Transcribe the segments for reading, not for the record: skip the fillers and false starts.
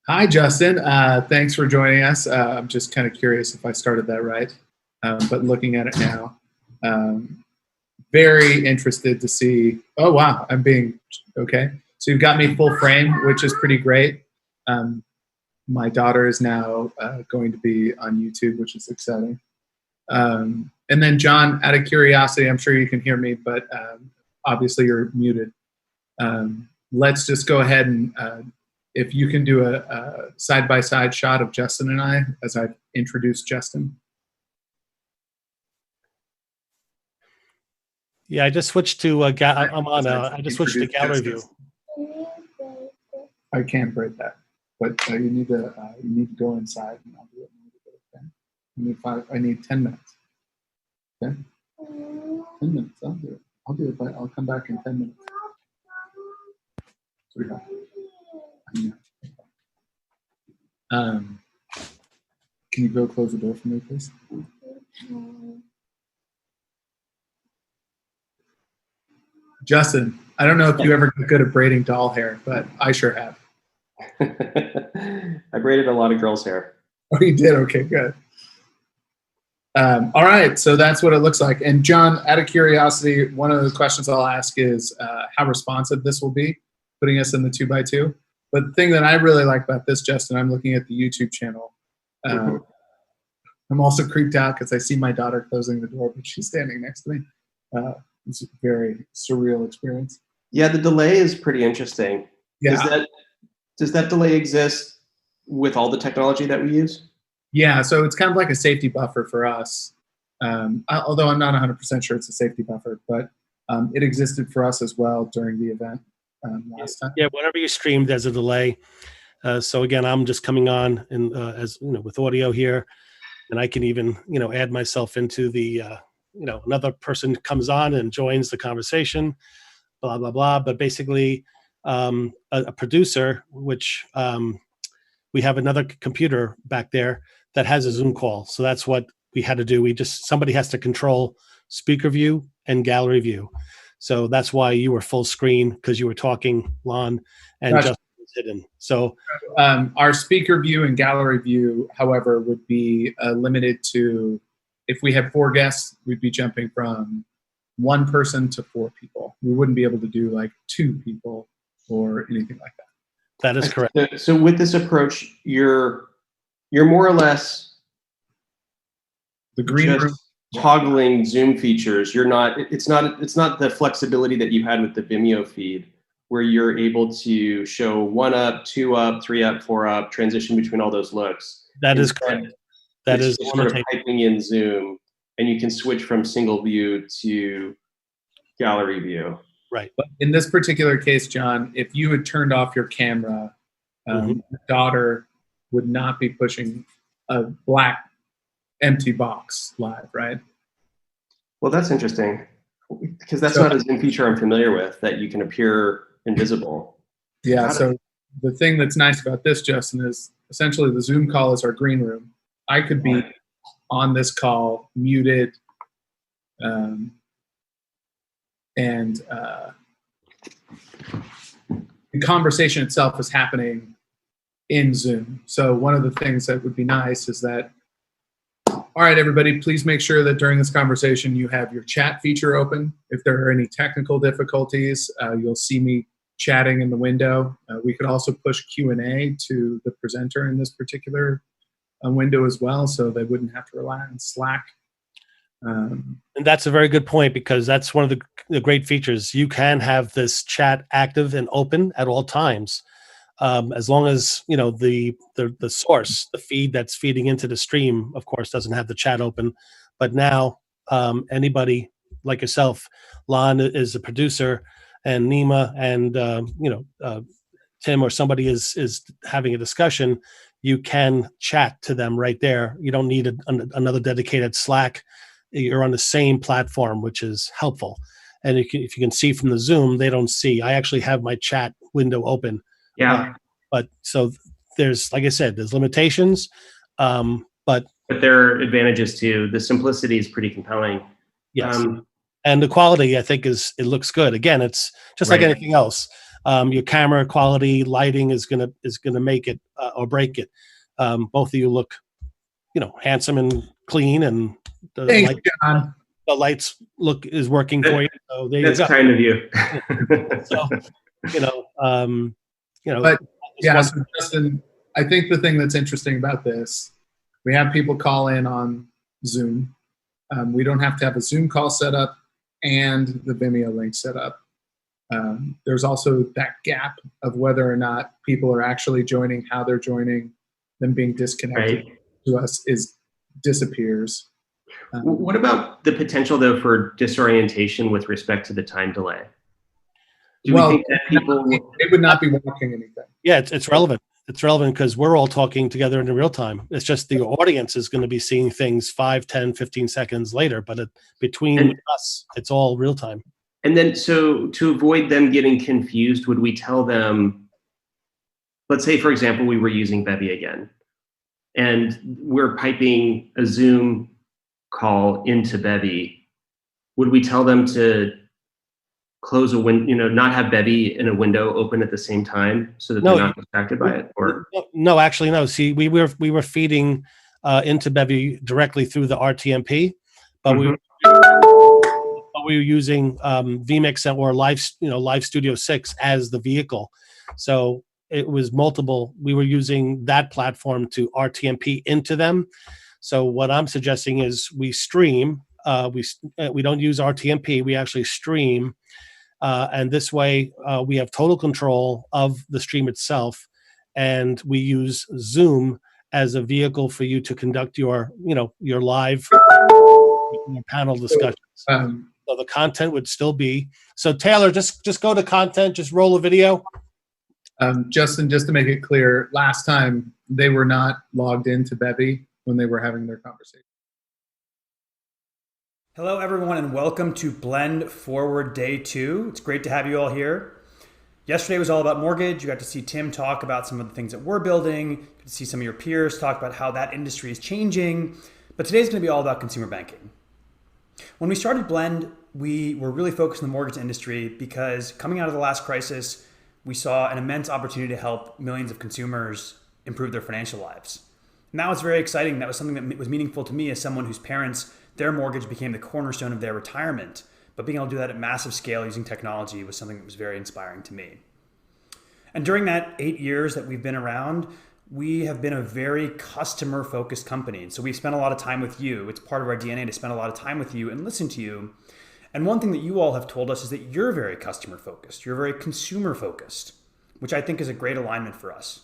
Hi, Justin. Thanks for joining us. I'm just kind of curious if I started that right, but looking at it now, um, very interested to see. Oh, wow, I'm being okay. So you've got me full frame, which is pretty great. Um, my daughter is now going to be on YouTube, which is exciting. And then, John, out of curiosity, I'm sure you can hear me, but obviously you're muted. Let's just go ahead and if you can do a side-by-side shot of Justin and I as I introduce Justin. Yeah, I just switched to I'm on. I just switched to gallery view. I can't break that, but you need to go inside and I'll do it. Okay? I need 10 minutes. Okay. 10 minutes. I'll do it. But I'll come back in 10 minutes. Sweetheart. Can you go close the door for me, please? Justin, I don't know if you ever got good at braiding doll hair, but I sure have. I braided a lot of girls' hair. Oh, you did? Okay, good. All right, so that's what it looks like. And John, out of curiosity, one of the questions I'll ask is how responsive this will be, putting us in the 2x2. But the thing that I really like about this, Justin, I'm looking at the YouTube channel. I'm also creeped out because I see my daughter closing the door, but she's standing next to me. It's a very surreal experience. Yeah, the delay is pretty interesting. Yeah. Does that delay exist with all the technology that we use? Yeah, so it's kind of like a safety buffer for us. Although I'm not 100% sure it's a safety buffer, but it existed for us as well during the event last time. Yeah, whenever you stream, there's a delay. So again, I'm just coming on and as with audio here, and I can even add myself into the another person comes on and joins the conversation, blah blah blah. But basically, a producer, which we have another computer back there that has a Zoom call. So that's what we had to do. Somebody has to control speaker view and gallery view. So that's why you were full screen, because you were talking, Lon, and Gotcha. Justin was hidden. So our speaker view and gallery view, however, would be limited to, if we had 4 guests, we'd be jumping from 1 person to 4 people. We wouldn't be able to do like 2 people or anything like that. That is correct. So with this approach, you're more or less the green room toggling Zoom features. It's not the flexibility that you had with the Vimeo feed, where you're able to show 1 up, 2 up, 3 up, 4 up, transition between all those looks. That is correct. That is sort of typing in Zoom, and you can switch from single view to gallery view. Right. But in this particular case, John, if you had turned off your camera, your daughter would not be pushing a black empty box live, right? Well, that's interesting, because that's not a Zoom feature I'm familiar with, that you can appear invisible. Yeah, so the thing that's nice about this, Justin, is essentially the Zoom call is our green room. I could be on this call, muted, and the conversation itself is happening in Zoom. So one of the things that would be nice is that, all right, everybody, please make sure that during this conversation you have your chat feature open. If there are any technical difficulties, you'll see me chatting in the window. We could also push Q&A to the presenter in this particular window as well, so they wouldn't have to rely on Slack. And that's a very good point, because that's one of the great features. You can have this chat active and open at all times, as long as the source, the feed that's feeding into the stream, of course, doesn't have the chat open. But now anybody like yourself, Lon is a producer, and Nima and Tim or somebody is having a discussion, you can chat to them right there. You don't need another dedicated Slack. You're on the same platform, which is helpful. And if you can see from the Zoom, they don't see. I actually have my chat window open. Yeah. But so there's, like I said, there's limitations, but there are advantages too. The simplicity is pretty compelling. Yes. And the quality, I think, it looks good. Again, it's just like anything else. Your camera quality, lighting is gonna make it or break it. Both of you look, handsome and clean, and the Thanks, light, John. the lights is working for you. So there you That's go. kind of you. So, But yeah, one- so Justin, I think the thing that's interesting about this, we have people call in on Zoom. We don't have to have a Zoom call set up and the Vimeo link set up. There's also that gap of whether or not people are actually joining, how they're joining, them being disconnected to us disappears. What about the potential, though, for disorientation with respect to the time delay? Do we think that people they would not be watching anything? Yeah, it's relevant. It's relevant because we're all talking together in real time. It's just the audience is going to be seeing things 5, 10, 15 seconds later, but between us, it's all real time. And then, so to avoid them getting confused, would we tell them, let's say, for example, we were using Bevy again, and we're piping a Zoom call into Bevy. Would we tell them to close a window, not have Bevy in a window open at the same time so that they're not distracted by it? Or no, actually, no. See, we were feeding into Bevy directly through the RTMP, but we were using vMix or Live Studio 6 as the vehicle. So it was multiple. We were using that platform to RTMP into them. So what I'm suggesting is we stream. We don't use RTMP. We actually stream. And this way, we have total control of the stream itself, and we use Zoom as a vehicle for you to conduct your live panel discussions. So the content would still be. So Taylor, just go to content, just roll a video. Justin, just to make it clear, last time they were not logged into Bevy when they were having their conversation. Hello, everyone, and welcome to Blend Forward Day 2. It's great to have you all here. Yesterday was all about mortgage. You got to see Tim talk about some of the things that we're building. You got to see some of your peers talk about how that industry is changing. But today's going to be all about consumer banking. When we started Blend, we were really focused on the mortgage industry because coming out of the last crisis, we saw an immense opportunity to help millions of consumers improve their financial lives. And that was very exciting. That was something that was meaningful to me as someone whose parents, their mortgage became the cornerstone of their retirement. But being able to do that at massive scale using technology was something that was very inspiring to me. And during that 8 years that we've been around, we have been a very customer-focused company. And so we've spent a lot of time with you. It's part of our DNA to spend a lot of time with you and listen to you. And one thing that you all have told us is that you're very customer-focused. You're very consumer-focused, which I think is a great alignment for us.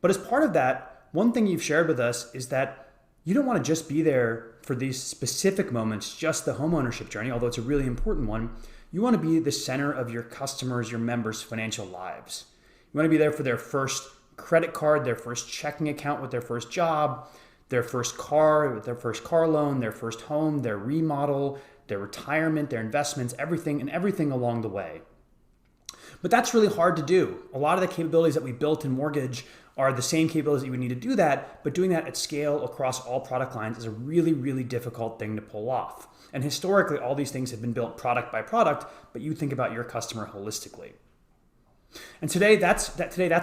But as part of that, one thing you've shared with us is that you don't want to just be there for these specific moments, just the homeownership journey, although it's a really important one. You want to be the center of your customers, your members' financial lives. You want to be there for their first credit card, their first checking account with their first job, their first car with their first car loan, their first home, their remodel, their retirement, their investments, everything along the way. But that's really hard to do. A lot of the capabilities that we built in mortgage are the same capabilities that you would need to do that, but doing that at scale across all product lines is a really, really difficult thing to pull off. And historically, all these things have been built product by product, but you think about your customer holistically. And today, that's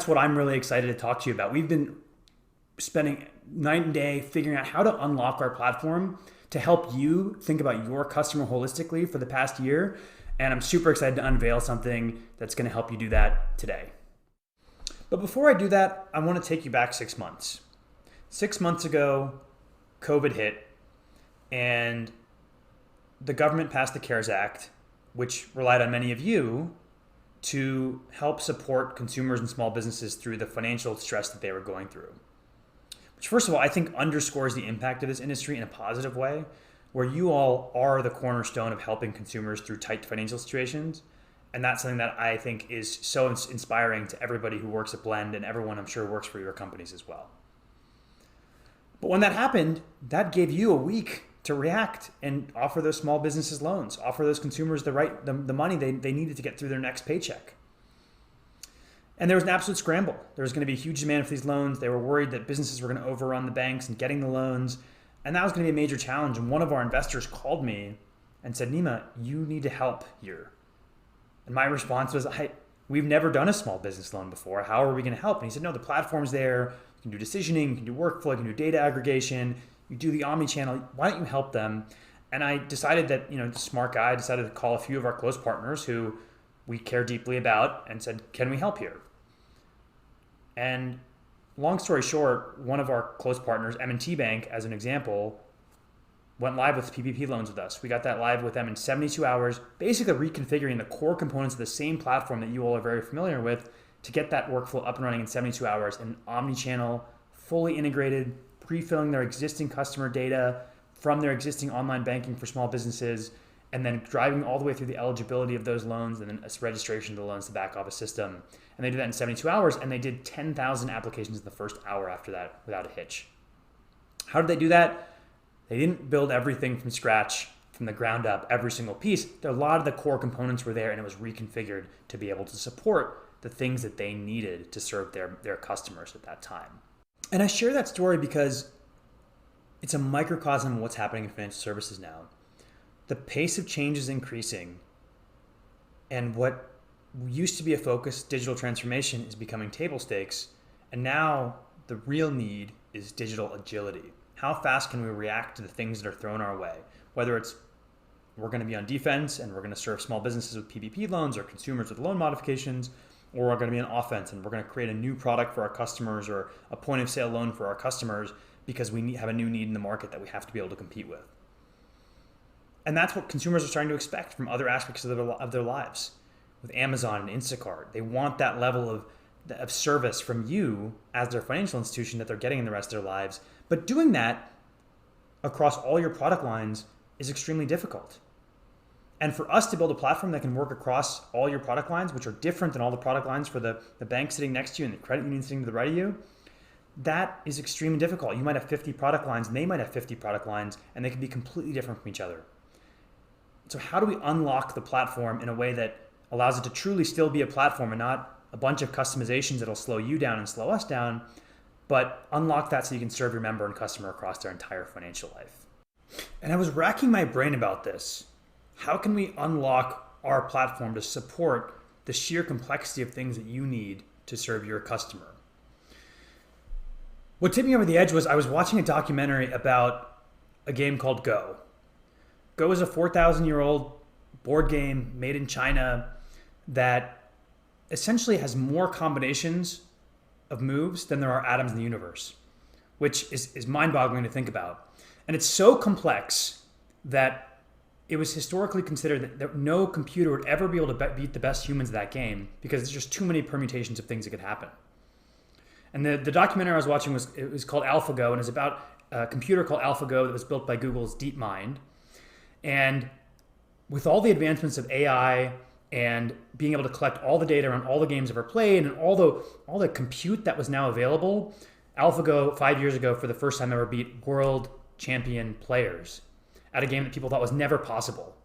what I'm really excited to talk to you about. We've been spending night and day figuring out how to unlock our platform to help you think about your customer holistically for the past year. And I'm super excited to unveil something that's going to help you do that today. But before I do that, I want to take you back 6 months. 6 months ago, COVID hit, and the government passed the CARES Act, which relied on many of you to help support consumers and small businesses through the financial stress that they were going through. Which, first of all, I think underscores the impact of this industry in a positive way, where you all are the cornerstone of helping consumers through tight financial situations. And that's something that I think is so inspiring to everybody who works at Blend, and everyone I'm sure works for your companies as well. But when that happened, that gave you a week to react and offer those small businesses loans, offer those consumers the money they needed to get through their next paycheck. And there was an absolute scramble. There was going to be a huge demand for these loans. They were worried that businesses were going to overrun the banks and getting the loans. And that was going to be a major challenge. And one of our investors called me and said, Nima, you need to help here. And my response was, we've never done a small business loan before. How are we going to help? And he said, no, the platform's there. You can do decisioning, you can do workflow, you can do data aggregation, you do the omni-channel. Why don't you help them? And I decided that, smart guy, I decided to call a few of our close partners who we care deeply about and said, can we help here? And long story short, one of our close partners, M&T Bank, as an example, went live with PPP loans with us. We got that live with them in 72 hours, basically reconfiguring the core components of the same platform that you all are very familiar with to get that workflow up and running in 72 hours, and omni-channel, fully integrated, pre-filling their existing customer data from their existing online banking for small businesses, and then driving all the way through the eligibility of those loans and then registration of the loans to the back office system. And they did that in 72 hours, and they did 10,000 applications in the first hour after that without a hitch. How did they do that? They didn't build everything from scratch, from the ground up, every single piece. A lot of the core components were there, and it was reconfigured to be able to support the things that they needed to serve their customers at that time. And I share that story because it's a microcosm of what's happening in financial services now. The pace of change is increasing, and what used to be a focus, digital transformation, is becoming table stakes. And now the real need is digital agility. How fast can we react to the things that are thrown our way? Whether it's we're going to be on defense and we're going to serve small businesses with PPP loans or consumers with loan modifications, or we're going to be on offense and we're going to create a new product for our customers or a point of sale loan for our customers because we have a new need in the market that we have to be able to compete with. And that's what consumers are starting to expect from other aspects of their lives. With Amazon and Instacart, they want that level of service from you as their financial institution that they're getting in the rest of their lives. But doing that across all your product lines is extremely difficult. And for us to build a platform that can work across all your product lines, which are different than all the product lines for the bank sitting next to you and the credit union sitting to the right of you, that is extremely difficult. You might have 50 product lines and they might have 50 product lines, and they can be completely different from each other. So how do we unlock the platform in a way that allows it to truly still be a platform and not a bunch of customizations that'll slow you down and slow us down, but unlock that so you can serve your member and customer across their entire financial life? And I was racking my brain about this. How can we unlock our platform to support the sheer complexity of things that you need to serve your customer? What tipped me over the edge was I was watching a documentary about a game called Go. Go is a 4,000-year-old board game made in China that essentially has more combinations of moves than there are atoms in the universe, which is mind-boggling to think about. And it's so complex that it was historically considered that no computer would ever be able to beat the best humans at that game because there's just too many permutations of things that could happen. And the documentary I was watching was called AlphaGo, and it's about a computer called AlphaGo that was built by Google's DeepMind. And with all the advancements of AI and being able to collect all the data on all the games ever played and all the compute that was now available, AlphaGo 5 years ago for the first time ever beat world champion players at a game that people thought was never possible.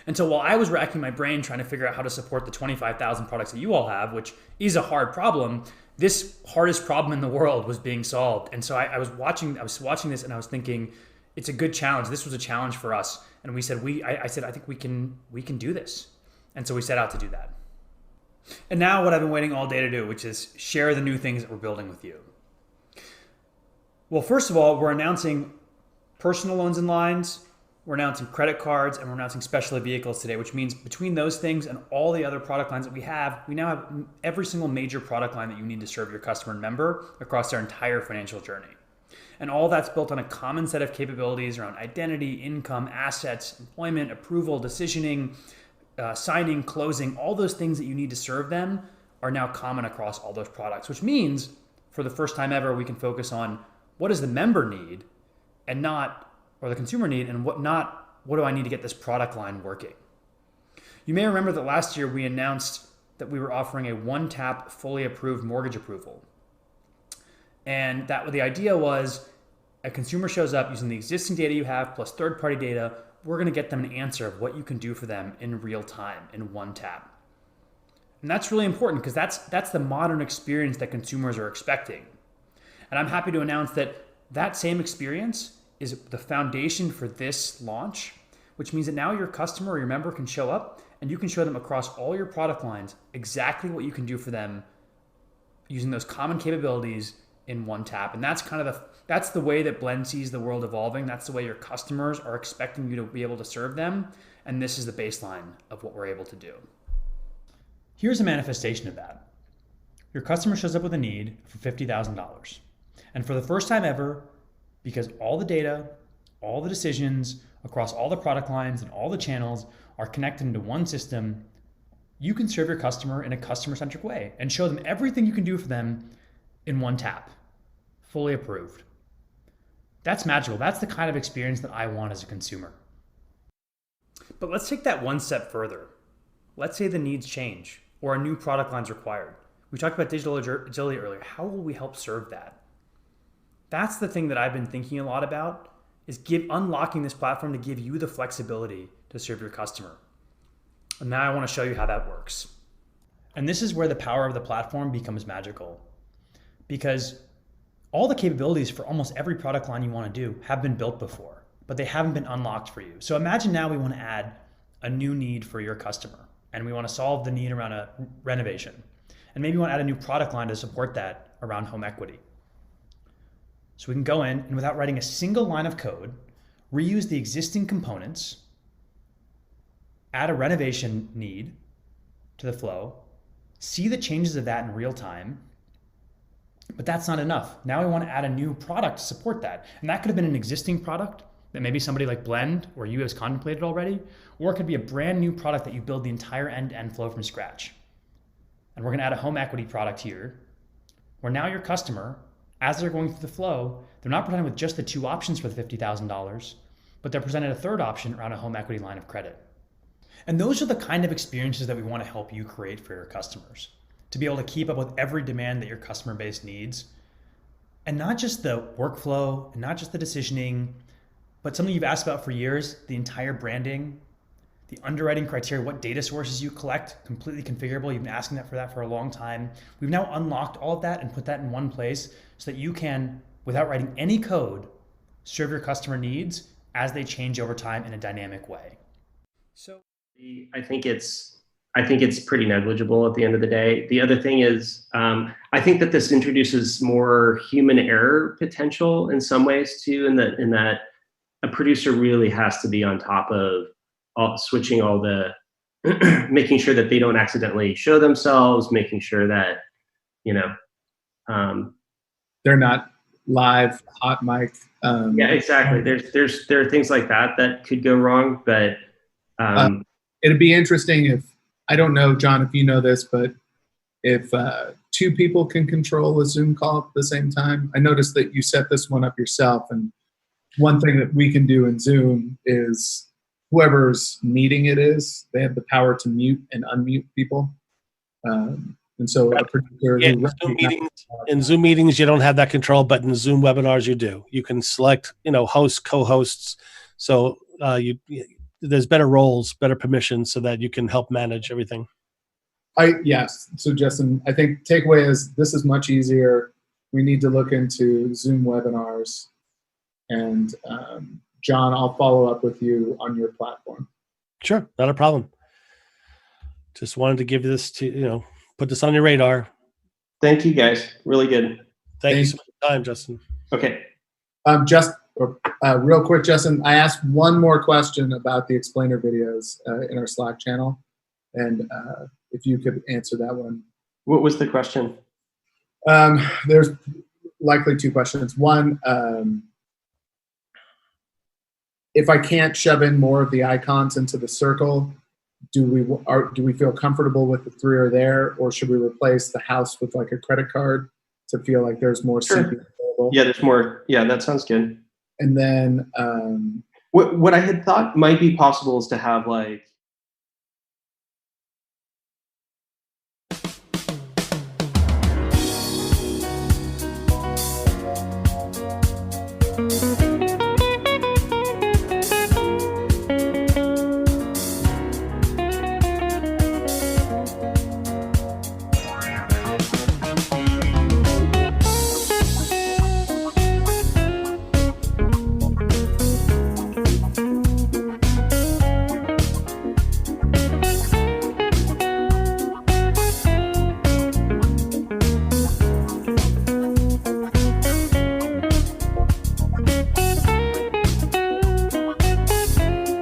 And so while I was racking my brain trying to figure out how to support the 25,000 products that you all have, which is a hard problem, this hardest problem in the world was being solved. And so I was watching this and I was thinking, it's a good challenge. This was a challenge for us. And we said, I think we can do this. And so we set out to do that. And now what I've been waiting all day to do, which is share the new things that we're building with you. Well, first of all, we're announcing personal loans and lines, we're announcing credit cards, and we're announcing specialty vehicles today, which means between those things and all the other product lines that we now have every single major product line that you need to serve your customer and member across their entire financial journey. And all that's built on a common set of capabilities around identity, income, assets, employment, approval, decisioning, signing, closing. All those things that you need to serve them are now common across all those products, which means for the first time ever, we can focus on what does the member need and not, or the consumer need, and what do I need to get this product line working? You may remember that last year we announced that we were offering a one-tap fully approved mortgage approval. And the idea was a consumer shows up using the existing data you have plus third-party data, we're going to get them an answer of what you can do for them in real time in one tap. And that's really important because that's the modern experience that consumers are expecting. And I'm happy to announce that same experience is the foundation for this launch, which means that now your customer or your member can show up and you can show them across all your product lines exactly what you can do for them using those common capabilities in one tap. And that's that's the way that Blend sees the world evolving. That's the way your customers are expecting you to be able to serve them. And this is the baseline of what we're able to do. Here's a manifestation of that. Your customer shows up with a need for $50,000. And for the first time ever, because all the data, all the decisions across all the product lines and all the channels are connected into one system, you can serve your customer in a customer-centric way and show them everything you can do for them in one tap, fully approved. That's magical. That's the kind of experience that I want as a consumer. But let's take that one step further. Let's say the needs change or a new product line is required. We talked about digital agility earlier. How will we help serve that? That's the thing that I've been thinking a lot about, is unlocking this platform to give you the flexibility to serve your customer. And now I want to show you how that works. And this is where the power of the platform becomes magical, because all the capabilities for almost every product line you want to do have been built before, but they haven't been unlocked for you. So imagine now we want to add a new need for your customer, and we want to solve the need around a renovation. And maybe you want to add a new product line to support that around home equity. So we can go in and, without writing a single line of code, reuse the existing components, add a renovation need to the flow, see the changes of that in real time. But that's not enough. Now we want to add a new product to support that. And that could have been an existing product that maybe somebody like Blend or you has contemplated already, or it could be a brand new product that you build the entire end-to-end flow from scratch. And we're going to add a home equity product here, where now your customer, as they're going through the flow, they're not presented with just the two options for the $50,000, but they're presented a third option around a home equity line of credit. And those are the kind of experiences that we want to help you create for your customers, to be able to keep up with every demand that your customer base needs. And not just the workflow, and not just the decisioning, but something you've asked about for years, the entire branding, the underwriting criteria, what data sources you collect, completely configurable. You've been asking that for a long time. We've now unlocked all of that and put that in one place so that you can, without writing any code, serve your customer needs as they change over time in a dynamic way. So I think it's pretty negligible at the end of the day. The other thing is, I think that this introduces more human error potential in some ways too, in that a producer really has to be on top of switching all the, making sure that they don't accidentally show themselves, making sure that, they're not live hot mic. Yeah, exactly. There are things like that could go wrong, but it'd be interesting if, I don't know, John, if you know this, but if two people can control a Zoom call at the same time. I noticed that you set this one up yourself, and one thing that we can do in Zoom is whoever's meeting it is, they have the power to mute and unmute people. And so a producer in Zoom meetings, you don't have that control, but in Zoom webinars, you do. You can select, hosts, co-hosts. So there's better roles, better permissions, so that you can help manage everything. Yes. So Justin, I think takeaway is this is much easier. We need to look into Zoom webinars, and John, I'll follow up with you on your platform. Sure, not a problem. Just wanted to give you this to, put this on your radar. Thank you, guys. Really good. Thank you so much for your time, Justin. Okay. Real quick, Justin, I asked one more question about the explainer videos in our Slack channel, and if you could answer that one. What was the question? There's likely two questions. One, if I can't shove in more of the icons into the circle, do we feel comfortable with the three are there, or should we replace the house with like a credit card to feel like there's more Sure. syncing available? Yeah, there's more. Yeah, that sounds good. And then What I had thought might be possible is to have like